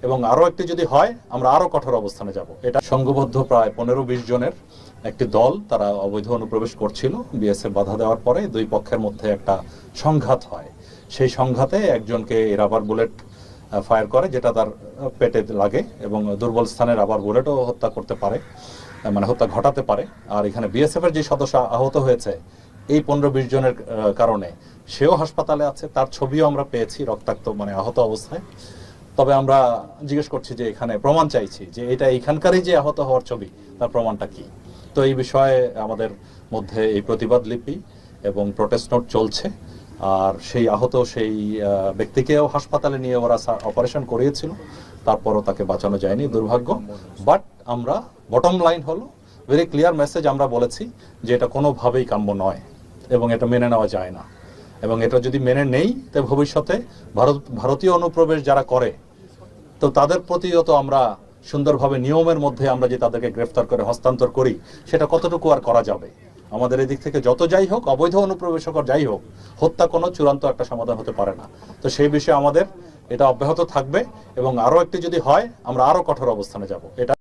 এবং আরো একটি যদি হয় আমরা আরো কঠোর অবস্থানে যাব। এটা সংঘবদ্ধ প্রায় 15-20 জনের একটি দল, তারা অবৈধ অনুপ্রবেশ করছিল। বিএসএফ বাধা দেওয়ার পরে দুই পক্ষের মধ্যে একটা সংঘাত হয়। সেই সংঘাতে একজনকে রাবার বুলেট ফায়ার করে, যেটা তার পেটে লাগে এবং দুর্বল স্থানে রাবার বুলেটও হত্যা করতে পারে, মানে হত্যা ঘটাতে পারে। আর এখানে বিএসএফ এর যে সদস্য আহত হয়েছে এই 15-20 জনের কারণে, সেও হাসপাতালে আছে, তার ছবিও আমরা পেয়েছি রক্তাক্ত, মানে আহত অবস্থায়। তবে আমরা জিজ্ঞেস করছি যে এখানে প্রমাণ চাইছি যে এটা এখানকারই যে আহত হওয়ার ছবি, তার প্রমাণটা কি। তো এই বিষয়ে আমাদের মধ্যে এই প্রতিবাদ লিপি এবং প্রোটেস্ট নোট চলছে। আর সেই আহত সেই ব্যক্তিকেও হাসপাতালে নিয়ে ওরা অপারেশন করিয়েছিল, তারপরও তাকে বাঁচানো যায়নি, দুর্ভাগ্য। বাট আমরা বটম লাইন হলো ভেরি ক্লিয়ার মেসেজ আমরা বলেছি যে এটা কোনোভাবেই কাম্য নয় এবং এটা মেনে নেওয়া যায় না। এবং এটা যদি মেনে নেই, তো ভবিষ্যতে ভারতীয় অনুপ্রবেশ যারা করে, তো তাদের প্রতিও তো আমরা সুন্দরভাবে নিয়মের মধ্যে আমরা যে তাদেরকে গ্রেফতার করে হস্তান্তর করি, সেটা কতটুকু আর করা যাবে। আমাদের এদিক থেকে যত যাই হোক, অবৈধ অনুপ্রবেশকর যাই হোক, হত্যা কোনো চূড়ান্ত একটা সমাধান হতে পারে না। তো সেই বিষয়ে আমাদের এটা অব্যাহত থাকবে এবং আরো একটি যদি হয় আমরা আরো কঠোর অবস্থানে যাব। এটা